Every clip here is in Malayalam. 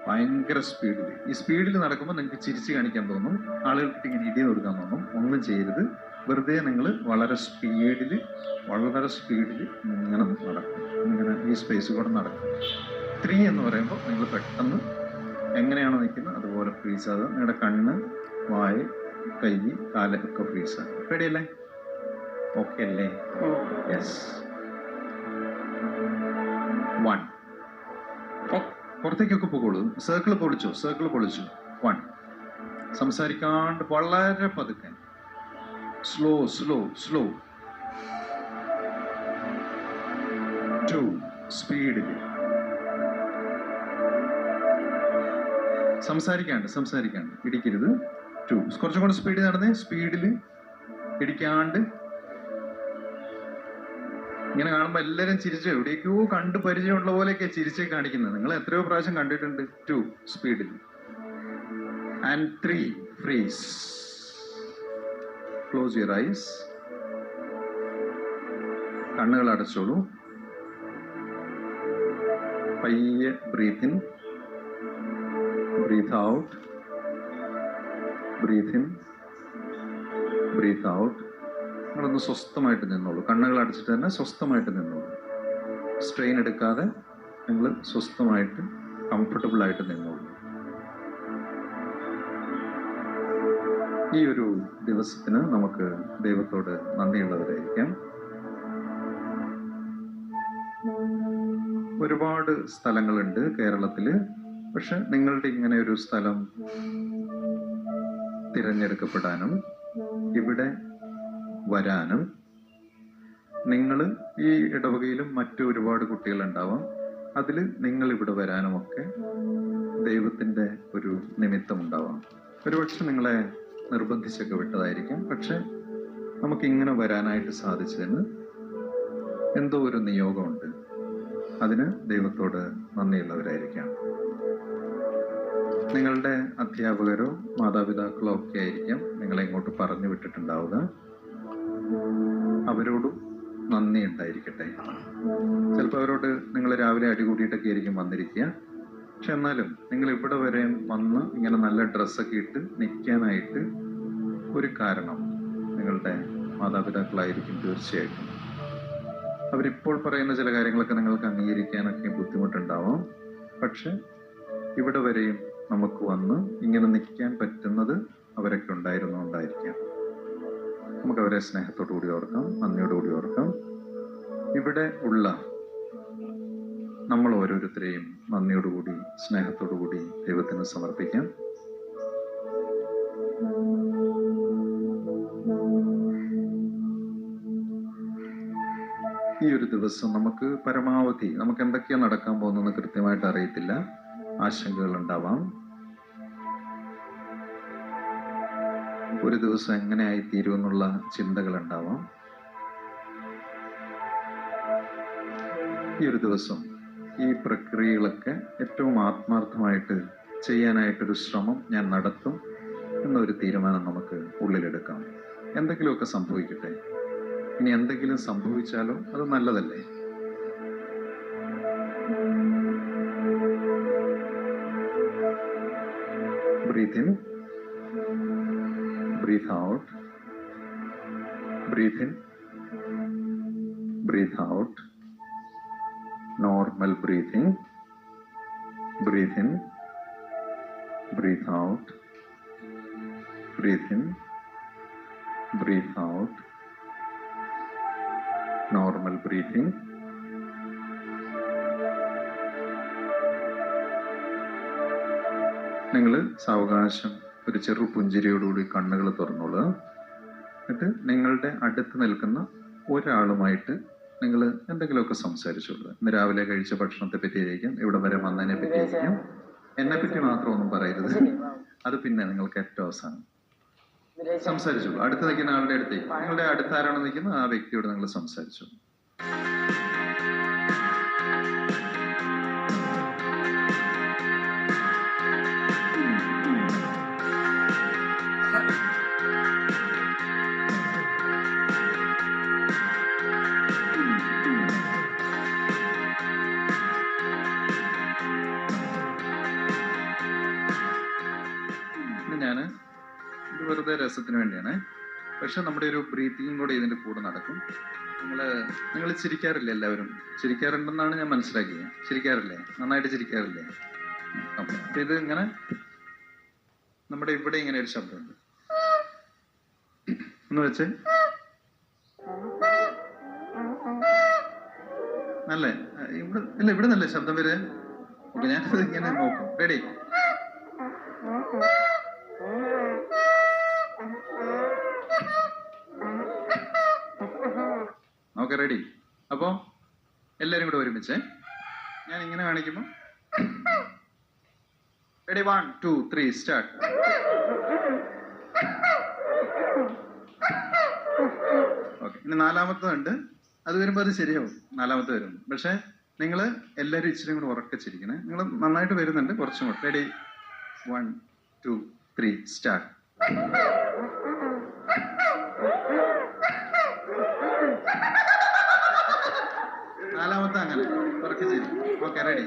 ഭയങ്കര സ്പീഡിൽ. ഈ സ്പീഡിൽ നടക്കുമ്പോൾ നിങ്ങൾക്ക് ചിരിച്ച് കാണിക്കാൻ തോന്നും, ആളുകൾക്ക് ഇങ്ങനെ ഇടി കൊടുക്കാൻ തോന്നും. ഒന്നും ചെയ്യരുത്. വെറുതെ നിങ്ങൾ വളരെ സ്പീഡിൽ ഇങ്ങനെ നടക്കും. ഇങ്ങനെ ഈ സ്പേസ് കൂടെ നടക്കും. 3 എന്ന് പറയുമ്പോൾ നിങ്ങൾ പെട്ടെന്ന് എങ്ങനെയാണോ നിൽക്കുന്നത് അതുപോലെ ഫ്രീസ് ആകുക. നിങ്ങളുടെ കണ്ണ്, വായ, കൈ, കാലൊക്കെ ഫ്രീസ് ആകുക. പേടിയല്ലേ? ഓക്കെ അല്ലേ? യെസ്. 1. പുറത്തേക്കൊക്കെ പോകോളൂ. സർക്കിൾ പൊളിച്ചു. 1. സംസാരിക്കാണ്ട് വളരെ പതുക്കെ, സ്ലോ. 2. സ്പീഡിൽ. സംസാരിക്കാണ്ട് ഇടിക്കരുത്. 2. കുറച്ചും കൂടെ സ്പീഡിൽ നടന്നേ. സ്പീഡിൽ ഇടിക്കാണ്ട്. ഇങ്ങനെ കാണുമ്പോൾ എല്ലാവരും ചിരിച്ചു, എവിടേക്കോ കണ്ട് പരിചയമുള്ള പോലെയൊക്കെ ചിരിച്ചേ കാണിക്കുന്നത്. നിങ്ങൾ എത്രയോ പ്രാവശ്യം കണ്ടിട്ടുണ്ട്. 2. സ്പീഡിൽ. And 3. Freeze. Close your eyes. കണ്ണുകൾ അടച്ചോളൂ. പയ്യെ breathe in, breathe out, breathe in, breathe out. നിങ്ങളൊന്ന് സ്വസ്ഥമായിട്ട് നിന്നോളൂ. കണ്ണുകൾ അടച്ചിട്ട് തന്നെ സ്വസ്ഥമായിട്ട് നിന്നോളൂ. സ്ട്രെയിൻ എടുക്കാതെ നിങ്ങൾ സ്വസ്ഥമായിട്ട് കംഫർട്ടബിൾ ആയിട്ട് നിന്നോളൂ. ഈ ഒരു ദിവസത്തിന് നമുക്ക് ദൈവത്തോട് നന്ദിയുള്ളവരായിരിക്കാം. ഒരുപാട് സ്ഥലങ്ങളുണ്ട് കേരളത്തില്. പക്ഷെ നിങ്ങളുടെ ഇങ്ങനെ ഒരു സ്ഥലം തിരഞ്ഞെടുക്കപ്പെടാനും ഇവിടെ വരാനും, നിങ്ങൾ ഈ ഇടവകയിലും മറ്റു ഒരുപാട് കുട്ടികളുണ്ടാവാം, അതിൽ നിങ്ങൾ ഇവിടെ വരാനുമൊക്കെ ദൈവത്തിൻ്റെ ഒരു നിമിത്തം ഉണ്ടാവാം. ഒരുപക്ഷെ നിങ്ങളെ നിർബന്ധിച്ചൊക്കെ വിട്ടതായിരിക്കാം. പക്ഷെ നമുക്കിങ്ങനെ വരാനായിട്ട് സാധിച്ചതിന് എന്തോ ഒരു നിയോഗമുണ്ട്. അതിന് ദൈവത്തോട് നന്ദിയുള്ളവരായിരിക്കാം. നിങ്ങളുടെ അധ്യാപകരോ മാതാപിതാക്കളോ ഒക്കെ ആയിരിക്കാം നിങ്ങളെ ഇങ്ങോട്ട് പറഞ്ഞു വിട്ടിട്ടുണ്ടാവുക. അവരോടും നന്ദി ഉണ്ടായിരിക്കട്ടെ. ചിലപ്പോൾ അവരോട് നിങ്ങൾ രാവിലെ അടികൂടിയിട്ടൊക്കെ ആയിരിക്കും വന്നിരിക്കുക. പക്ഷെ എന്നാലും നിങ്ങൾ ഇവിടെ വരെ വന്ന് ഇങ്ങനെ നല്ല ഡ്രസ്സൊക്കെ ഇട്ട് നിൽക്കാനായിട്ട് ഒരു കാരണം നിങ്ങളുടെ മാതാപിതാക്കളായിരിക്കും തീർച്ചയായിട്ടും. അവരിപ്പോൾ പറയുന്ന ചില കാര്യങ്ങളൊക്കെ നിങ്ങൾക്ക് അംഗീകരിക്കാനൊക്കെ ബുദ്ധിമുട്ടുണ്ടാവാം. പക്ഷെ ഇവിടെ വരെയും നമുക്ക് വന്ന് ഇങ്ങനെ നിൽക്കാൻ പറ്റുന്നത് അവരൊക്കെ ഉണ്ടായിരുന്നുകൊണ്ടായിരിക്കാം. നമുക്കവരെ സ്നേഹത്തോടു കൂടി ഓർക്കാം, നന്ദിയോടുകൂടി ഓർക്കാം. ഇവിടെ ഉള്ള നമ്മൾ ഓരോരുത്തരെയും നന്ദിയോടുകൂടി സ്നേഹത്തോടുകൂടി ദൈവത്തിന് സമർപ്പിക്കാം. ഈ ഒരു ദിവസം നമുക്ക് പരമാവധി നമുക്ക് എന്തൊക്കെയാണ് നടക്കാൻ പോകുന്നതെന്ന് കൃത്യമായിട്ട് അറിയത്തില്ല. ആശങ്കകൾ ഉണ്ടാവാം. ഒരു ദിവസം എങ്ങനെയായി തീരുമെന്നുള്ള ചിന്തകൾ ഉണ്ടാവാം. ഈ ഒരു ദിവസം ഈ പ്രക്രിയകളൊക്കെ ഏറ്റവും ആത്മാർത്ഥമായിട്ട് ചെയ്യാനായിട്ടൊരു ശ്രമം ഞാൻ നടത്തും എന്നൊരു തീരുമാനം നമുക്ക് ഉള്ളിലെടുക്കാം. എന്തെങ്കിലുമൊക്കെ സംഭവിക്കട്ടെ. ഇനി എന്തെങ്കിലും സംഭവിച്ചാലോ അത് നല്ലതല്ലേ? Breathe in, breathe out, breathe in, breathe out. Normal breathing. Breathe in, breathe out, breathe in, breathe out. Normal breathing. നിങ്ങൾ സാവകാശം ഒരു ചെറു പുഞ്ചിരിയോടുകൂടി കണ്ണുകൾ തുറന്നോളുക. എന്നിട്ട് നിങ്ങളുടെ അടുത്ത് നിൽക്കുന്ന ഒരാളുമായിട്ട് നിങ്ങൾ എന്തെങ്കിലുമൊക്കെ സംസാരിച്ചോളുക. ഇന്ന് രാവിലെ കഴിച്ച ഭക്ഷണത്തെ പറ്റിയായിരിക്കും, ഇവിടെ വരെ വന്നതിനെ പറ്റിയായിരിക്കും. എന്നെ പറ്റി മാത്രം ഒന്നും പറയരുത്. അത് പിന്നെ നിങ്ങൾക്ക് ഏറ്റവും അവസാനം സംസാരിച്ചോളൂ. അടുത്ത് നിൽക്കുന്ന ആളുടെ അടുത്തേക്ക്, നിങ്ങളുടെ അടുത്ത് ആരാണ് നിൽക്കുന്നത് ആ വ്യക്തിയോട് നിങ്ങൾ സംസാരിച്ചോളൂ. ഞാൻ ഇത് വെറുതെ രസത്തിന് വേണ്ടിയാണ്. പക്ഷെ നമ്മുടെ ഒരു ബ്രീത്തിങ്ങും കൂടെ ഇതിൻ്റെ കൂടെ നടക്കും. നിങ്ങൾ ചിരിക്കാറില്ലേ? എല്ലാവരും ചിരിക്കാറുണ്ടെന്നാണ് ഞാൻ മനസ്സിലാക്കിയത്. ചിരിക്കാറില്ലേ? നന്നായിട്ട് ചിരിക്കാറില്ലേ? അപ്പൊ ഇത് ഇങ്ങനെ നമ്മുടെ ഇവിടെ ഇങ്ങനെ ഒരു ശബ്ദമുണ്ട്. എന്ന് വെച്ച് നല്ലേ ഇവിടെ ഇല്ല, ഇവിടെ നല്ല ശബ്ദം വരെ. ഓക്കെ, ഞാനത് ഇങ്ങനെ നോക്കും. റെഡി? Okay, ready? അപ്പോ എല്ലാരും കൂടെ ഒരുമിച്ച് ഞാൻ ഇങ്ങനെ കാണിക്കുമ്പോ റെഡി? 1 2 3 സ്റ്റാർട്ട്. ഓക്കെ, ഇനി നാലാമത്തുണ്ട്. അത് വരുമ്പോ അത് ശരിയാവും, നാലാമത്തെ വരും. പക്ഷെ നിങ്ങൾ എല്ലാവരും ഇച്ചിരി കൂടെ ഉറക്കച്ചിരിക്കണേ. നിങ്ങൾ നന്നായിട്ട് വരുന്നുണ്ട്, കുറച്ചും കൂടെ. റെഡി? 1 2 3 സ്റ്റാർട്ട്. നാലാമത്തെ അങ്ങനെ ഉറക്കച്ചിരിക്കും. Okay, ready?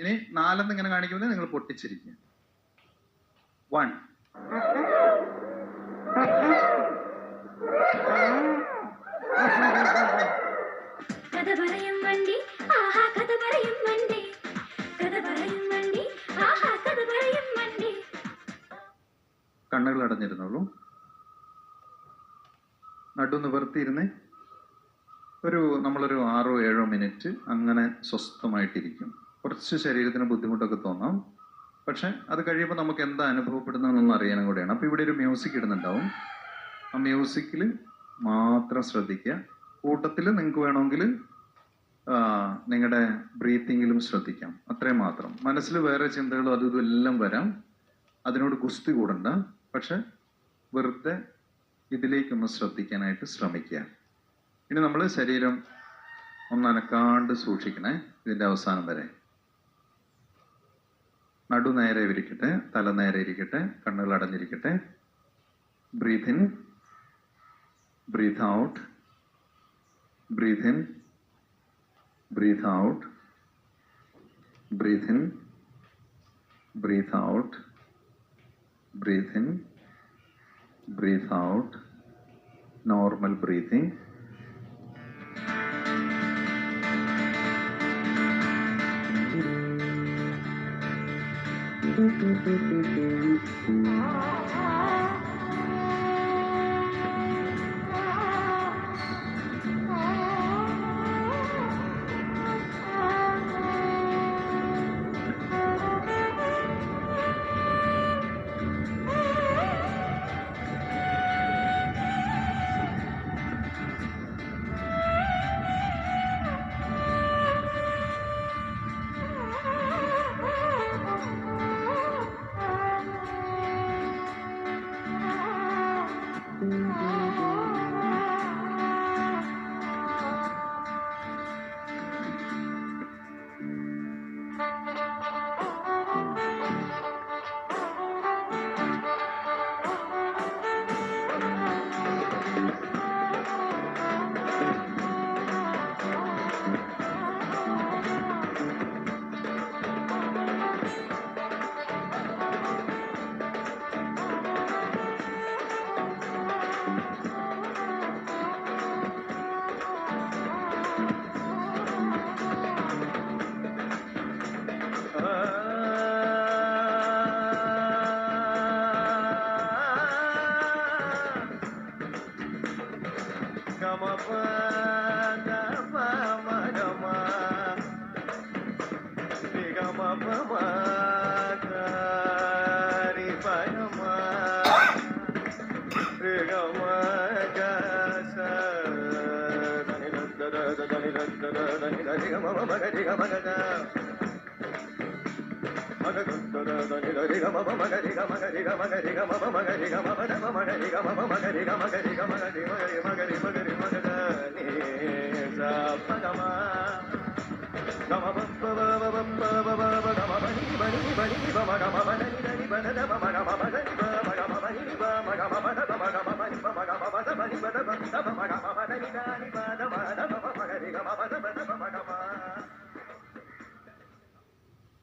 ഇനി 4 ഇങ്ങനെ കാണിക്കുമ്പോൾ നിങ്ങൾ പൊട്ടിച്ചിരിക്കുക. 1 കണ്ണുകൾ അടഞ്ഞിരുന്നുള്ളൂ. നടു നിവർത്തിയിരുന്നേ. നമ്മളൊരു 6 7 മിനിറ്റ് അങ്ങനെ സ്വസ്ഥമായിട്ടിരിക്കും. കുറച്ച് ശരീരത്തിന് ബുദ്ധിമുട്ടൊക്കെ തോന്നാം. പക്ഷെ അത് കഴിയുമ്പോൾ നമുക്ക് എന്താ അനുഭവപ്പെടുന്നതെന്നൊന്നും അറിയാനും കൂടെയാണ്. അപ്പോൾ ഇവിടെ ഒരു മ്യൂസിക് ഇടുന്നുണ്ടാവും. ആ മ്യൂസിക്കിൽ മാത്രം ശ്രദ്ധിക്കുക. കൂട്ടത്തിൽ നിങ്ങൾക്ക് വേണമെങ്കിൽ നിങ്ങളുടെ ബ്രീത്തിങ്ങിലും ശ്രദ്ധിക്കാം. അത്രയും മാത്രം. മനസ്സിൽ വേറെ ചിന്തകളും അതും ഇതും എല്ലാം വരാം. അതിനോട് കുസ്തി കൂടണ്ട. പക്ഷെ വെറുതെ ഇതിലേക്കൊന്ന് ശ്രദ്ധിക്കാനായിട്ട് ശ്രമിക്കുക. ഇനി നമ്മൾ ശരീരം ഒന്നനക്കാണ്ട് സൂക്ഷിക്കണേ ഇതിൻ്റെ അവസാനം വരെ. നടു നേരെ ഇരിക്കട്ടെ, തല നേരെ ഇരിക്കട്ടെ, കണ്ണുകൾ അടഞ്ഞിരിക്കട്ടെ. Breathe in, breathe out, breathe in, breathe out, breathe in, breathe out, breathe in, breathe out. Normal breathing.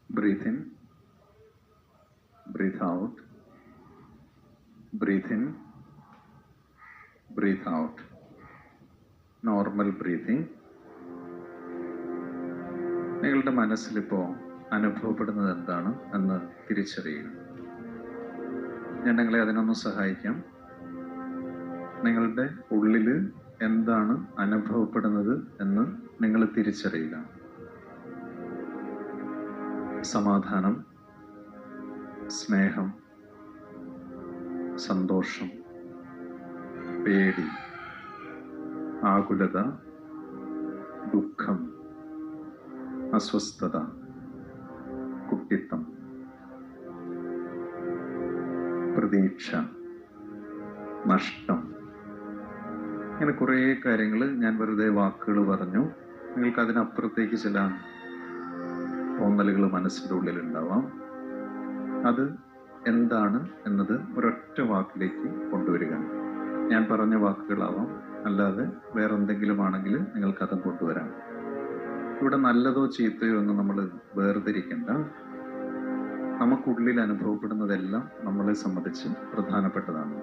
Breathe in, breathe out, breathe in, breathe out. Normal breathing. നിങ്ങളുടെ മനസ്സിലിപ്പോൾ അനുഭവപ്പെടുന്നത് എന്താണ് എന്ന് തിരിച്ചറിയുക. ഞാൻ നിങ്ങളെ അതിനൊന്ന് സഹായിക്കാം. നിങ്ങളുടെ ഉള്ളിൽ എന്താണ് അനുഭവപ്പെടുന്നത് എന്ന് നിങ്ങൾ തിരിച്ചറിയുക. സമാധാനം, സ്നേഹം, സന്തോഷം, പേടി, ആകുലത, ദുഃഖം, അസ്വസ്ഥത, കുട്ടിത്തം, പ്രതീക്ഷ, നഷ്ടം, ഇങ്ങനെ കുറേ കാര്യങ്ങൾ ഞാൻ വെറുതെ വാക്കുകൾ പറഞ്ഞു. നിങ്ങൾക്ക് അതിനപ്പുറത്തേക്ക് ചില തോന്നലുകൾ മനസ്സിൻ്റെ ഉള്ളിലുണ്ടാവാം. അത് എന്താണ് എന്നത് ഒരൊറ്റ വാക്കിലേക്ക് കൊണ്ടുവരിക. ഞാൻ പറഞ്ഞ വാക്കുകളാവാം, അല്ലാതെ വേറെ എന്തെങ്കിലും ആണെങ്കിൽ നിങ്ങൾക്കതും കൊണ്ടുവരാം. ഇവിടെ നല്ലതോ ചീത്തയോ എന്ന് നമ്മൾ വേർതിരിക്കേണ്ട. നമുക്കുള്ളിൽ അനുഭവപ്പെടുന്നതെല്ലാം നമ്മളെ സംബന്ധിച്ച് പ്രധാനപ്പെട്ടതാണ്.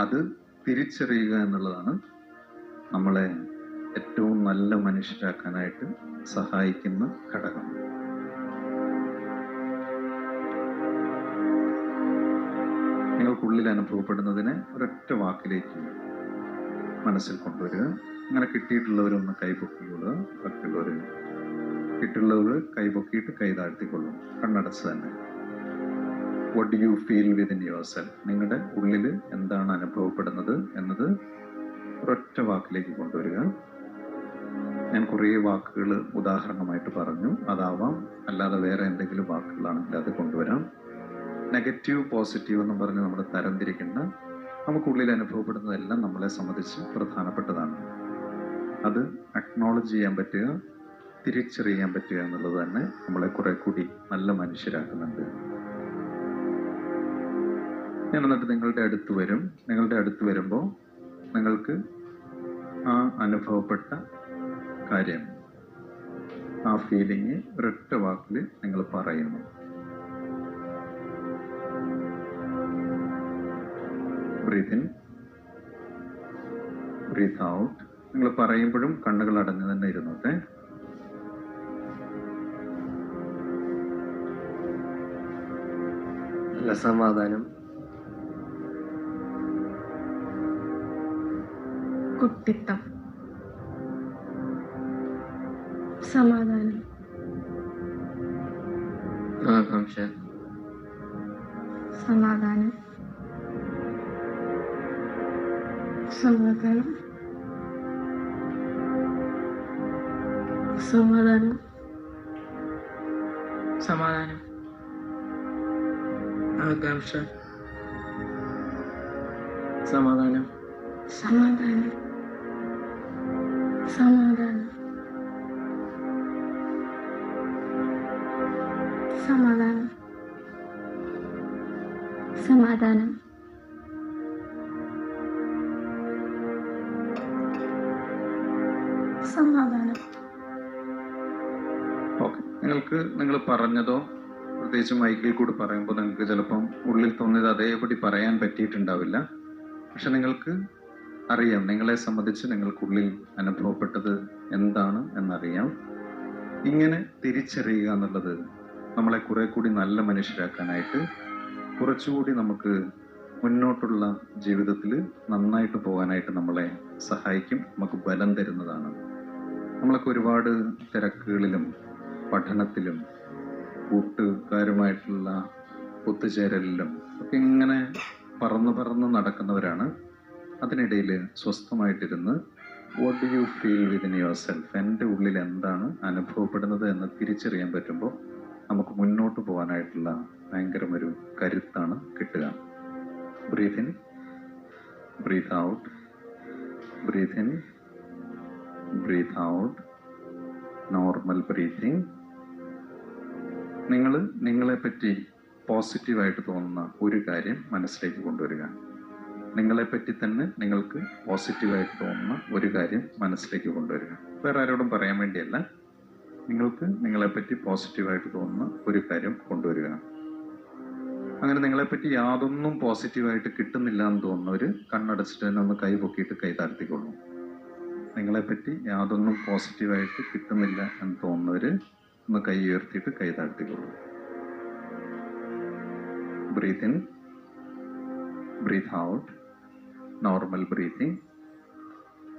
അത് തിരിച്ചറിയുക എന്നുള്ളതാണ് നമ്മളെ ഏറ്റവും നല്ല മനുഷ്യരാക്കാനായിട്ട് സഹായിക്കുന്ന ഘടകം. നിങ്ങൾക്കുള്ളിൽ അനുഭവപ്പെടുന്നതിനെ ഒരൊറ്റ വാക്കിലേക്ക് മനസ്സിൽ കൊണ്ടുവരിക. അങ്ങനെ കിട്ടിയിട്ടുള്ളവരൊന്ന് കൈപൊക്കിക്കൊള്ളുക. ബാക്കിയുള്ളവർ കിട്ടിയുള്ളവർ കൈപൊക്കിയിട്ട് കൈ താഴ്ത്തിക്കൊള്ളും, കണ്ണടച്ച് തന്നെ. What do you feel within your self? നിങ്ങളുടെ ഉള്ളിൽ എന്താണ് അനുഭവപ്പെടുന്നത് എന്നത് ഒരൊറ്റ വാക്കിലേക്ക് കൊണ്ടുവരിക. ഞാൻ കുറേ വാക്കുകൾ ഉദാഹരണമായിട്ട് പറഞ്ഞു, അതാവാം, അല്ലാതെ വേറെ എന്തെങ്കിലും വാക്കുകളാണെങ്കിൽ അത് കൊണ്ടുവരാം. നെഗറ്റീവ്, പോസിറ്റീവ് എന്നും പറഞ്ഞ് നമ്മൾ തരംതിരിക്കേണ്ട. നമുക്കുള്ളിൽ അനുഭവപ്പെടുന്നതെല്ലാം നമ്മളെ സംബന്ധിച്ച് പ്രധാനപ്പെട്ടതാണ്. അത് അക്നോളജ് ചെയ്യാൻ പറ്റുക, തിരിച്ചറിയാൻ പറ്റുക എന്നുള്ളത് തന്നെ നമ്മളെ കുറെ കൂടി നല്ല മനുഷ്യരാക്കുന്നുണ്ട്. ഞാൻ എന്നിട്ട് നിങ്ങളുടെ അടുത്ത് വരും. നിങ്ങളുടെ അടുത്ത് വരുമ്പോൾ നിങ്ങൾക്ക് ആ അനുഭവപ്പെട്ട കാര്യം, ആ ഫീലിംഗ് ഒരൊറ്റ വാക്കിൽ നിങ്ങൾ പറയുന്നു. Breathe in, breathe out. നിങ്ങൾ പറയുമ്പോഴും കണ്ണുകൾ അടഞ്ഞു തന്നെ ഇരുന്നോട്ടെ. നല്ല സമാധാനം, കുട്ടിത്തം, സമാധാനം, ആകാംക്ഷ, സമാധാനം, സമാധാനം, സമാധാനം, സമാധാനം, ആകാംക്ഷ, സമാധാനം, സമാധാനം, സമാധാനം, സമാധാനം, സമാധാനം, സമാധാനം. ഓക്കെ. നിങ്ങൾ പറഞ്ഞതോ പ്രത്യേകിച്ച് മൈക്കിൽ കൂടി പറയുമ്പോൾ നിങ്ങൾക്ക് ചിലപ്പം ഉള്ളിൽ തോന്നിയത് അതേപടി പറയാൻ പറ്റിയിട്ടുണ്ടാവില്ല. പക്ഷെ നിങ്ങൾക്ക് അറിയാം, നിങ്ങളെ സംബന്ധിച്ച് നിങ്ങൾക്കുള്ളിൽ അനുഭവപ്പെട്ടത് എന്താണ് എന്നറിയാം. ഇങ്ങനെ തിരിച്ചറിയുക എന്നുള്ളത് നമ്മളെ കുറെ കൂടി നല്ല മനുഷ്യരാക്കാനായിട്ട്, കുറച്ചുകൂടി നമുക്ക് മുന്നോട്ടുള്ള ജീവിതത്തിൽ നന്നായിട്ട് പോകാനായിട്ട് നമ്മളെ സഹായിക്കും, നമുക്ക് ബലം തരുന്നതാണ്. നമ്മളൊക്കെ ഒരുപാട് തിരക്കുകളിലും പഠനത്തിലും കൂട്ടുകാരുമായിട്ടുള്ള ഒത്തുചേരലിലും ഒക്കെ ഇങ്ങനെ പറന്ന് നടക്കുന്നവരാണ്. അതിനിടയിൽ സ്വസ്ഥമായിട്ടിരുന്ന് what do you feel within yourself, എൻ്റെ ഉള്ളിൽ എന്താണ് അനുഭവപ്പെടുന്നത് എന്ന് തിരിച്ചറിയാൻ പറ്റുമ്പോൾ നമുക്ക് മുന്നോട്ട് പോകാനായിട്ടുള്ള ഭയങ്കരമൊരു കരുത്താണ് കിട്ടുക. Breathe in, breathe out, breathe in, breathe out. Normal breathing. നിങ്ങളെപ്പറ്റി പോസിറ്റീവായിട്ട് തോന്നുന്ന ഒരു കാര്യം മനസ്സിലേക്ക് കൊണ്ടുവരിക. നിങ്ങളെപ്പറ്റി തന്നെ നിങ്ങൾക്ക് പോസിറ്റീവായിട്ട് തോന്നുന്ന ഒരു കാര്യം മനസ്സിലേക്ക് കൊണ്ടുവരിക. വേറെ ആരോടും പറയാൻ വേണ്ടിയല്ല, നിങ്ങൾക്ക് നിങ്ങളെപ്പറ്റി പോസിറ്റീവായിട്ട് തോന്നുന്ന ഒരു കാര്യം കൊണ്ടുവരിക. അങ്ങനെ നിങ്ങളെപ്പറ്റി യാതൊന്നും പോസിറ്റീവായിട്ട് കിട്ടുന്നില്ല എന്ന് തോന്നുന്നവർ കണ്ണടച്ചിട്ട് തന്നെ ഒന്ന് കൈ പൊക്കിയിട്ട് കൈ താഴ്ത്തിക്കൊള്ളു. നിങ്ങളെപ്പറ്റി യാതൊന്നും പോസിറ്റീവായിട്ട് കിട്ടുന്നില്ല എന്ന് തോന്നുന്നവർ ഒന്ന് കൈ ഉയർത്തിയിട്ട് കൈ താഴ്ത്തിക്കൊള്ളു. Breathe in, breathe out, normal breathing.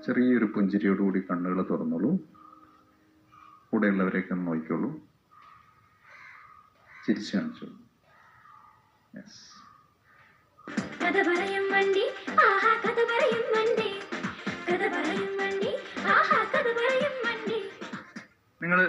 ചെറിയൊരു പുഞ്ചിരിയോടുകൂടി കണ്ണുകൾ തുറന്നോളൂ. കൂടെയുള്ളവരെയൊക്കെ ഒന്ന് നോക്കിക്കോളൂ. ചിരിച്ചു കാണിച്ചോളൂ. യെസ്. കഥ പറയും വണ്ടി, ആഹാ കഥ പറയും വണ്ടി, കഥ പറയും വണ്ടി, ആഹാ കഥ പറയും വണ്ടി. നിങ്ങൾ